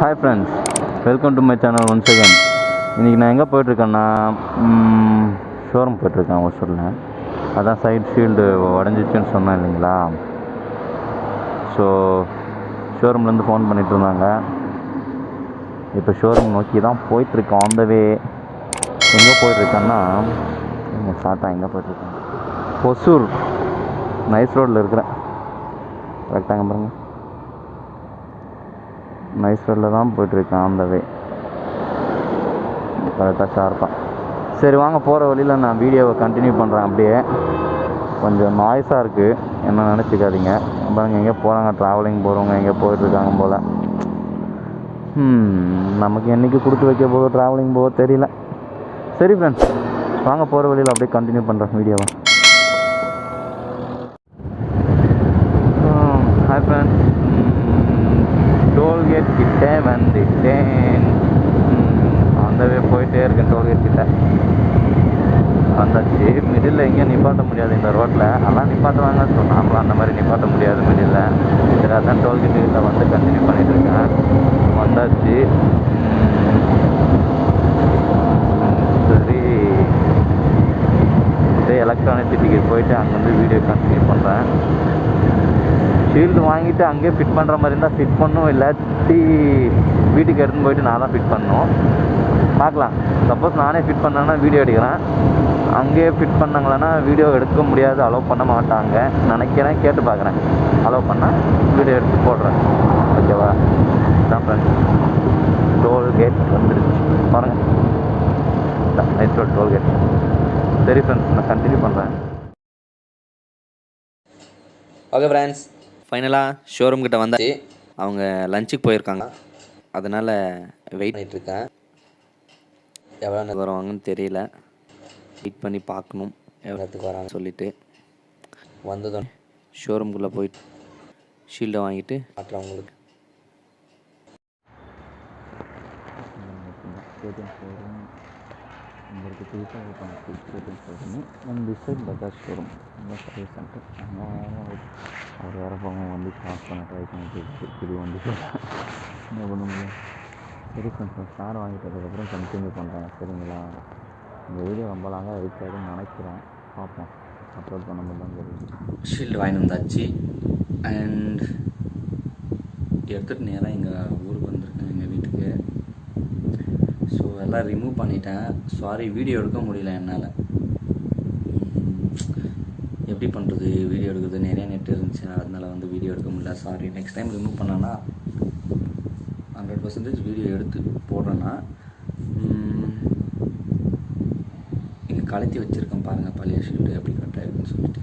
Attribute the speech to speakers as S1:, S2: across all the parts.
S1: Hi friends, welcome to my channel once again. இன்றைக்கி நான் எங்கே போயிட்டுருக்கேன்னா ஷோரூம் போயிட்டுருக்கேன் ஒசூரில். அதான் சைட் ஷீல்டு உடஞ்சிச்சுன்னு சொன்னேன் இல்லைங்களா. ஸோ ஷோரூம்லேருந்து ஃபோன் பண்ணிகிட்டு இருந்தாங்க. இப்போ ஷோரூம் நோக்கி தான் போயிட்டுருக்கோம். ஆன் த வே எங்கே போயிட்டுருக்கேன்னா ஷார்ட்டாக எங்கே போயிட்டுருக்கேன், ஒசூர் நைஸ் ரோட்டில் இருக்கிறேன். கரெக்டாக பாருங்கள், நைஸ் ரோட்டில் தான் போய்ட்டுருக்கேன். ஆன் த வே கரெக்டாக ஷார்ப்பாக. சரி வாங்க, போகிற வழியில் நான் வீடியோவை கண்டினியூ பண்ணுறேன். அப்படியே கொஞ்சம் நாய்ஸாக இருக்குது, என்ன நினச்சிக்காதீங்க. பாருங்க, எங்கே போகிறாங்க, ட்ராவலிங் போகிறவங்க எங்கே போயிட்டுருக்காங்க போல். நமக்கு என்றைக்கு கொடுத்து வைக்க போக ட்ராவலிங் போக தெரியல. சரி ஃப்ரெண்ட்ஸ், வாங்க போகிற வழியில் அப்படியே கண்டினியூ பண்ணுறேன் வீடியோவை. ஹாய் ஃப்ரெண்ட்ஸ், டோல்கேட் கிட்டே வந்துட்டேன். அந்த போயிட்டே இருக்கேன். டோல்கேட் கிட்ட வந்தாச்சு. மிடில் எங்கேயும் நிப்பாட்ட முடியாது இந்த ரோட்டில். அதெல்லாம் நிப்பாட்டுவாங்க, ஸோ நாமளும் அந்த மாதிரி நிப்பாட்ட முடியாது மிடில். சரி, அதான் டோல்கேட் கிட்ட வந்து கண்டினியூ பண்ணிகிட்டு இருக்கேன். வந்தாச்சு. சரி, இதே எலக்ட்ரானிக் சிட்டிக்கு போயிட்டு அங்கேருந்து வீடியோ கண்டினியூ பண்ணுறேன். ஷீல்டு வாங்கிட்டு அங்கேயே ஃபிட் பண்ணுற மாதிரி இருந்தால் ஃபிட் பண்ணும், இல்லாட்டி வீட்டுக்கு எடுத்துன்னு போயிட்டு நான் தான் ஃபிட் பண்ணணும். பார்க்கலாம். சப்போஸ் நானே ஃபிட் பண்ணேன்னா வீடியோ எடுக்கிறேன். அங்கேயே ஃபிட் பண்ணாங்களேன்னா வீடியோ எடுக்க முடியாது, அலோவ் பண்ண மாட்டாங்க நினைக்கிறேன். கேட்டு பார்க்குறேன், அலோவ் பண்ணால் வீடியோ எடுத்து போடுறேன். ஓகேவா? தான் ஃப்ரெண்ட்ஸ், டோல்கேட் வந்துடுச்சு பாருங்கள். Nice road toll gate. சரி ஃப்ரெண்ட்ஸ், நான் கண்டினியூ பண்ணுறேன்.
S2: ஓகே ஃப்ரெண்ட்ஸ், ஃபைனலாக ஷோரூம் கிட்ட வந்தாச்சு. அவங்க லஞ்சுக்கு போயிருக்காங்க, அதனால் வெயிட் பண்ணிகிட்ருக்கேன். எவ்வளோ நேரம் வருவாங்கன்னு தெரியல, வெயிட் பண்ணி பார்க்கணும் எவ்வளோ நேரத்துக்கு வராங்கன்னு சொல்லிவிட்டு. வந்ததும் ஷோரூம்குள்ளே போயிட்டு ஷீல்டை வாங்கிட்டு மாட்டுறவங்களுக்கு.
S1: உங்களுக்கு புதுசாக open showroom and this side Bajaj showroom, இந்த சர்வீஸ் சென்டர். அங்கே அவர் வேறு போங்க வந்து ஸ்டார்ட் பண்ண ட்ரை பண்ணிட்டு இது வந்து என்ன பண்ண முடியும். சரி ஃப்ரெண்ட்ஸ், கார் வாங்கிட்டு அதுக்கப்புறம் கண்டினியூ பண்ணுறேன். சரிங்களா? இந்த வீடியோ ரொம்ப லாங்காக இருக்காதுன்னு நினைக்கிறேன். பார்ப்போம், அப்லோட் பண்ண முடியலாம். தெரியும்.
S2: ஷீல்டு வாங்கிட்டு வந்தாச்சு. அண்ட் எடுத்துகிட்டு நேராக எங்கள் ஊருக்கு வந்திருக்கேன், எங்கள் வீட்டுக்கு. ஸோ எல்லாம் ரிமூவ் பண்ணிட்டேன். சாரி, வீடியோ எடுக்க முடியல என்னால். எப்படி பண்ணுறது, வீடியோ எடுக்கிறது நிறைய நெட் இருந்துச்சு, அதனால் வந்து வீடியோ எடுக்க முடியல. சாரி. நெக்ஸ்ட் டைம் ரிமூவ் பண்ணேன்னா 100% வீடியோ எடுத்து போடுறேன்னா. இங்கே கலத்தி வச்சுருக்கேன் பாருங்கள், பழைய ஷீல்டு எப்படி கட் ஆகிருக்குன்னு சொல்லிட்டு.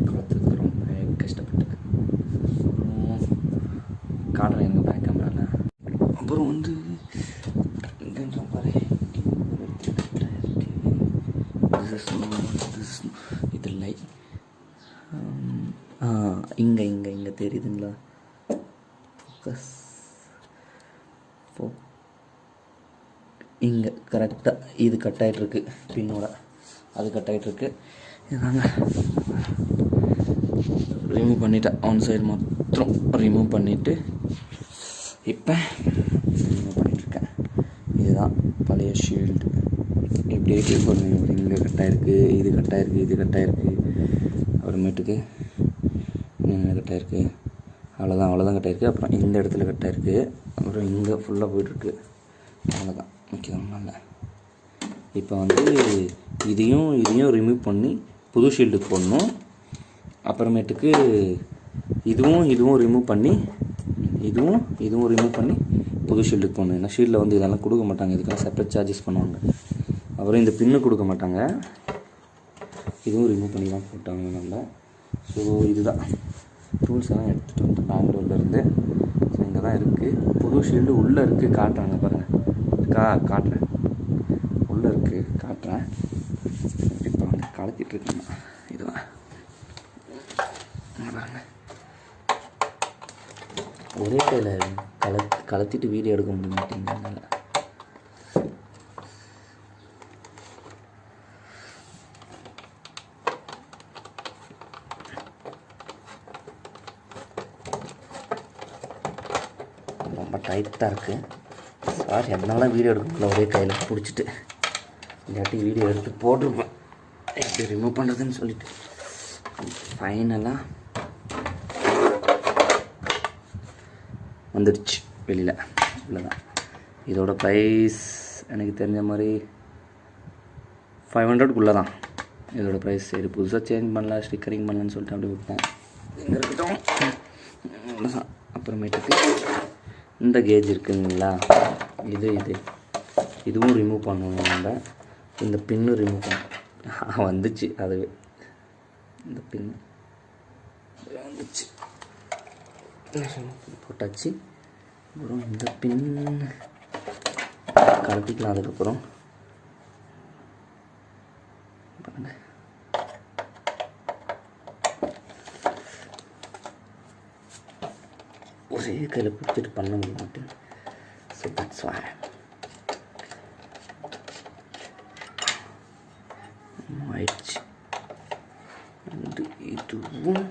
S2: கலத்துக்கு ரொம்ப கஷ்டப்பட்டு காட்டுறேன் எங்கள் பேக் கேமராவில். அப்புறம் வந்து இது இல்லை, இங்கே இங்கே இங்கே தெரியுதுங்களா? ஃபோக்கஸ் இங்கே கரெக்டாக இது கட் ஆகிட்ருக்கு, பின்னோட அது கட் ஆகிட்ருக்கு. இதாங்க ரிமூவ் பண்ணிவிட்டேன். ஒன் சைடு மாத்திரம் ரிமூவ் பண்ணிவிட்டு இப்போ ரிமூவ் பண்ணிகிட்ருக்கேன். இதுதான் பழைய ஷீல்டு. எப்படியே கிளிக் பண்ணுவேன். ஒரு இங்கே கட்டாயிருக்கு, இது கட்டாயிருக்கு, இது கட்டாயிருக்கு, அப்புறமேட்டுக்கு இங்கே கட்டாயிருக்கு. அவ்வளோதான் கட்டாயிருக்கு. அப்புறம் இந்த இடத்துல கட்டாயிருக்கு, அப்புறம் இங்கே ஃபுல்லாக போய்ட்டுருக்கு. அவ்வளோதான், முக்கியம் இல்லை. இப்போ வந்து இதையும் ரிமூவ் பண்ணி புது ஷீல்டுக்கு போடணும். அப்புறமேட்டுக்கு இதுவும் ரிமூவ் பண்ணி இதுவும் ரிமூவ் பண்ணி புது ஷீல்டுக்கு போடணும். ஏன்னா ஷீல்டில் வந்து இதெல்லாம் கொடுக்க மாட்டாங்க, இதுக்கெல்லாம் செப்பரேட் சார்ஜஸ் பண்ணுவாங்க. அப்புறம் இந்த பின்னு கொடுக்க மாட்டாங்க, இதுவும் ரிமூவ் பண்ணி தான் போட்டாங்க நம்ம. ஸோ இதுதான் டூல்ஸ் எல்லாம் எடுத்துகிட்டு வந்து பெங்களூர்லேருந்து. ஸோ இங்கே தான் இருக்குது. புது ஷீல்டு உள்ளே இருக்குது, காட்டுறாங்க பாருங்கள். காட்டுறேன், உள்ளே இருக்குது, காட்டுறேன். இப்போ வந்து கலத்திட்டுருக்காங்க. இதுதான் பாருங்கள். ஒரே கையில் கலத்திட்டு வீடியோ எடுக்க முடிய மாட்டேங்குது. ரொம்ப டைட்டாக இருக்குது. சாரி, அதனால வீடியோ எடுக்கல, ஒரே கையில் பிடிச்சிட்டு இல்லாட்டி வீடியோ எடுத்து போட்டிருப்பேன் எப்படி ரிமூவ் பண்ணுறதுன்னு சொல்லிட்டு. ஃபைனலாக வந்துடுச்சு வெளியில். இவ்வளோதான். இதோட ப்ரைஸ் எனக்கு தெரிஞ்ச மாதிரி 500க்குள்ளே தான் இதோட ப்ரைஸ். சரி, புதுசாக சேஞ்ச் பண்ணலாம், ஸ்டிக்கரிங் பண்ணலான்னு சொல்லிட்டு அப்படி விட்டேன். இங்கே இருக்கட்டும். அவ்வளோதான். அப்புறமேட்டுக்கு இந்த கேஜ் இருக்குங்களா, இதுவும் ரிமூவ் பண்ணணும். நம்ம இந்த பின்னும் ரிமூவ் பண்ண வந்துச்சு. அதுவே இந்த பின்னு வந்துச்சு, போட்டாச்சு. அப்புறம் இந்த பின் கலப்பிக்கலாம். அதுக்கப்புறம் ஒரே கையில் பிடிச்சிட்டு பண்ண முடியும். ஸோ தட்ஸ் வை ஆயிடுச்சு. அண்டு இதுவும்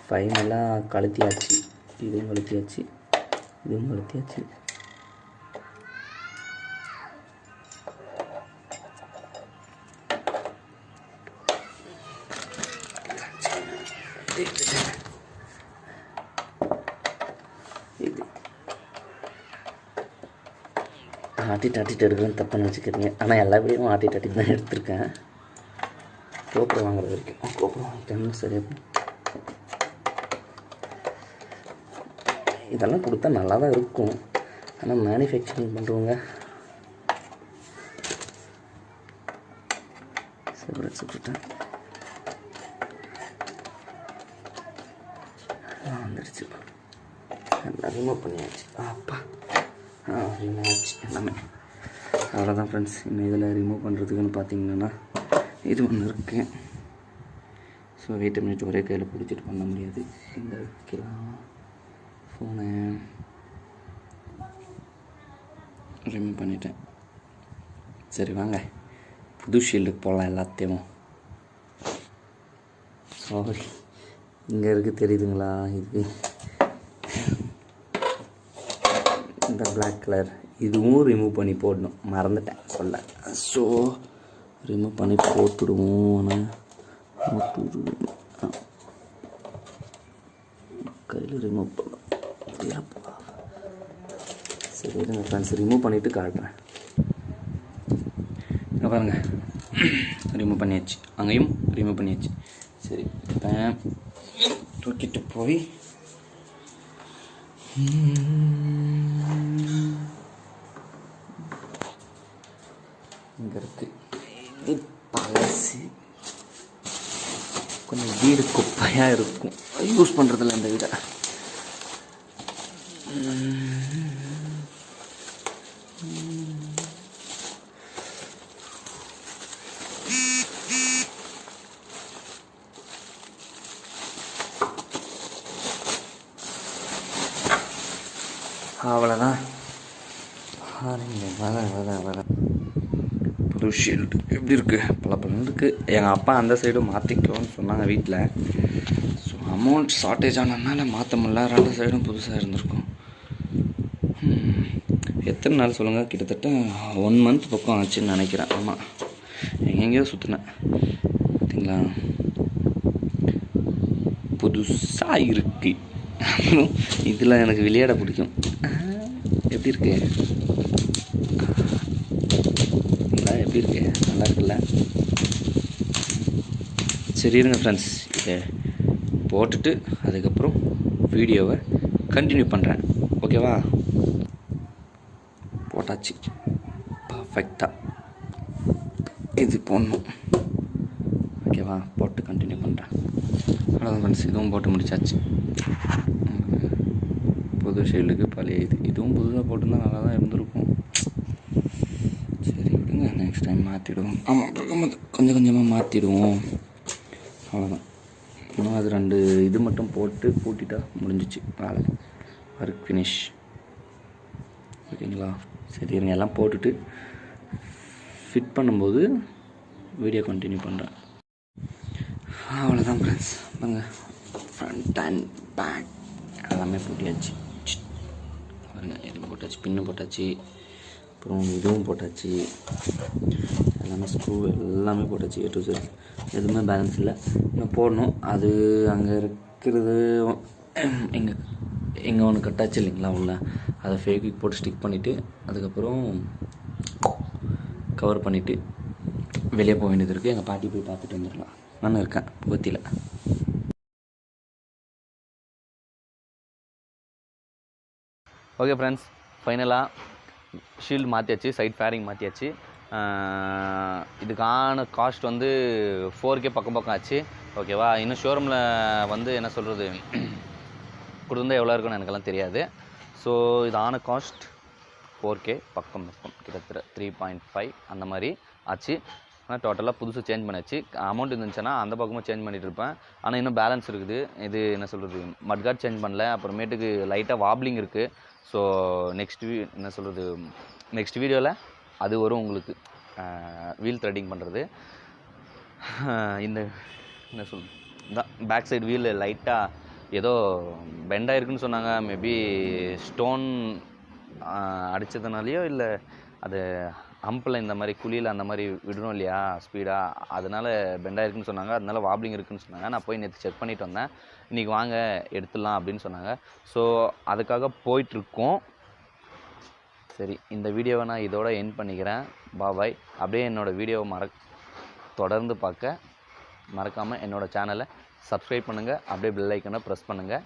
S2: ஃபைனலாக கழுத்தியாச்சு. இதுவும் கழுத்தியாச்சு, இதுவும் கழுத்தியாச்சு. இது ஆட்டிட்டு எடுக்கிறேன்னு தப்புன்னு வச்சுக்கிறீங்க. ஆனால் எல்லா வீடியோவும் ஆட்டிட்டு தான் எடுத்திருக்கேன். கோப்புரம் வாங்குறது வரைக்கும். கோப்புரம் வாங்கிட்டேன்னு சரியா. இதெல்லாம் கொடுத்தா நல்லா தான் இருக்கும். ஆனால் மேனுஃபேக்சரிங் பண்ணுறவங்க சுட்டுட்டேன். வந்துடுச்சு. எல்லாம் ரிமூவ் பண்ணியாச்சு. அப்பா ரிமூவ் ஆச்சு எல்லாமே. அவ்வளோதான் ஃப்ரெண்ட்ஸ். இன்னும் இதில் ரிமூவ் பண்ணுறதுக்குன்னு பார்த்தீங்கன்னா இது ஒன்று இருக்குது. ஸோ வெயிட் மினிட் ஒரே கையில் பிடிச்சிட்டு பண்ண முடியாது. இந்த வைக்கலாம். ஃபோனை ரிமூவ் பண்ணிட்டேன். சரி வாங்க புது ஷீல்டுக்கு போகலாம் எல்லாத்தையும். சாரி, இங்கே இருக்குது தெரியுதுங்களா, இது இந்த பிளாக் கலர் இதுவும் ரிமூவ் பண்ணி போடணும், மறந்துட்டேன் சொல்ல. ஸோ ரிமூவ் பண்ணி போட்டுடுவோம். கையில் ரிமூவ் பண்ணணும். சரி இருங்க ஃப்ரெண்ட்ஸ், ரிமூவ் பண்ணிவிட்டு காட்டுறேன். இங்கே பாருங்கள், ரிமூவ் பண்ணியாச்சு. அங்கேயும் ரிமூவ் பண்ணியாச்சு. சரி, இப்போ தூக்கிட்டு போய் இங்கே இருக்குது. இது பழசு, கொஞ்சம் வீடு குப்பையாக இருக்கும், யூஸ் பண்ணுறதில்ல இந்த வீடை. அவ்வளோதான். புது ஷீல்டு எப்படி இருக்குது, பல இருக்குது. எங்கள் அப்பா அந்த சைடு மாற்றிக்கோன்னு சொன்னாங்க வீட்டில். ஸோ அமௌண்ட் ஷார்ட்டேஜ் ஆனதுனால மாற்ற முடியல. ரெண்டு சைடும் புதுசாக இருந்திருக்கும். எத்தனை நாள் சொல்லுங்கள், கிட்டத்தட்ட 1 மந்த் பக்கம் ஆச்சுன்னு நினைக்கிறேன். ஆமாம், எங்கெங்கேயோ சுற்றினேன். பார்த்தீங்களா, புதுசாக இருக்குது. இதில் எனக்கு விளையாட பிடிக்கும். எப்படி இருக்கு, எப்படி இருக்கு, நல்லா இருக்குல்ல. சரி இருங்க ஃப்ரெண்ட்ஸ், இதை போட்டுட்டு அதுக்கப்புறம் வீடியோவை கண்டினியூ பண்ணுறேன். ஓகேவா? போட்டாச்சு பர்ஃபெக்டாக. இது போடணும். ஓகேவா? போட்டு கண்டினியூ பண்ணுறேன். அவ்வளோதான் ஃப்ரெண்ட்ஸ், இதுவும் போட்டு முடிச்சாச்சு. புது ஷீல்டுக்கு பழைய இதுவும் புதுசாக போட்டுருந்தா நல்லா தான் இருந்திருக்கும். சரி விடுங்க, நெக்ஸ்ட் டைம் மாற்றிடுவோம். ஆமாம், கொஞ்சம் கொஞ்சமாக மாற்றிடுவோம். அவ்வளோதான். இன்னும் அது 2 இது மட்டும் போட்டு பூட்டிட்டா முடிஞ்சிச்சு வேலை. Work finish. ஓகேங்களா? சரி இருங்க, எல்லாம் போட்டுட்டு ஃபிட் பண்ணும்போது வீடியோ கண்டினியூ பண்ணுறேன். அவ்வளோதான் ஃப்ரெண்ட்ஸ். பாருங்கள், ஃப்ரண்ட் அண்ட் பேக் எல்லாமே போட்டியாச்சு. பாருங்கள், எதுவும் போட்டாச்சு, பின்னு போட்டாச்சு, அப்புறம் இதுவும் போட்டாச்சு, எல்லாமே ஸ்க்ரூ எல்லாமே போட்டாச்சு. A to Z எதுவுமே பேலன்ஸ் இல்லை, இன்னும் போடணும். அது அங்கே இருக்கிறது எங்கே ஒன்று கட்டாச்சு இல்லைங்களா உள்ள, அதை ஃபேக்விக் போட்டு ஸ்டிக் பண்ணிவிட்டு அதுக்கப்புறம் கவர் பண்ணிவிட்டு வெளியே போக வேண்டியது இருக்குது. எங்கள் பாட்டி போய் பார்த்துட்டு வந்துடலாம். நான் இருக்கேன் பத்தியில்.
S1: ஓகே ஃப்ரெண்ட்ஸ், ஃபைனலாக ஷீல்டு மாற்றியாச்சு, சைட் ஃபேரிங் மாற்றியாச்சு. இதுக்கான காஸ்ட் வந்து 4K பக்கம் ஆச்சு. ஓகேவா? இன்னும் ஷோரூமில் வந்து என்ன சொல்கிறது கொடுத்துருந்தா எவ்வளோ இருக்குன்னு எனக்கெல்லாம் தெரியாது. ஸோ இதான காஸ்ட் 4K பக்கம் கிட்டத்தட்ட 3.5 அந்த மாதிரி ஆச்சு. ஆனால் டோட்டலாக புதுசு சேஞ்ச் பண்ணியாச்சு. அமௌண்ட் இருந்துச்சுன்னா அந்த பக்கமும் சேஞ்ச் பண்ணிகிட்டு இருப்பேன். ஆனால் இன்னும் பேலன்ஸ் இருக்குது. இது என்ன சொல்கிறது, மட்கார்ட் சேஞ்ச் பண்ணல. அப்புறமேட்டுக்கு லைட்டாக வாப்லிங் இருக்குது. ஸோ நெக்ஸ்ட் வீடியோவில் அது வரும் உங்களுக்கு, வீல் த்ரெட்டிங் பண்ணுறது. இந்த என்ன சொல் தான் பேக் சைடு வீல் லைட்டாக ஏதோ பெண்டாயிருக்குன்னு சொன்னாங்க. மேபி ஸ்டோன் அடித்ததுனாலையோ இல்லை அது ஹம்பில் இந்த மாதிரி குழியில் அந்த மாதிரி விடணும் இல்லையா ஸ்பீடாக, அதனால் பெண்டாயிருக்குன்னு சொன்னாங்க. அதனால வாப்லிங் இருக்குதுன்னு சொன்னாங்க. நான் போய் நேற்று செக் பண்ணிவிட்டு வந்தேன். இன்றைக்கி வாங்க எடுத்துடலாம் அப்படின்னு சொன்னாங்க. ஸோ அதுக்காக போயிட்டுருக்கோம். சரி, இந்த வீடியோவை நான் இதோட எண்ட் பண்ணிக்கிறேன். பாய். அப்படியே என்னோடய வீடியோவை தொடர்ந்து பார்க்க மறக்காமல் என்னோடய சேனலை சப்ஸ்கிரைப் பண்ணுங்கள். அப்படியே பெல் ஐக்கனை ப்ரெஸ் பண்ணுங்கள்.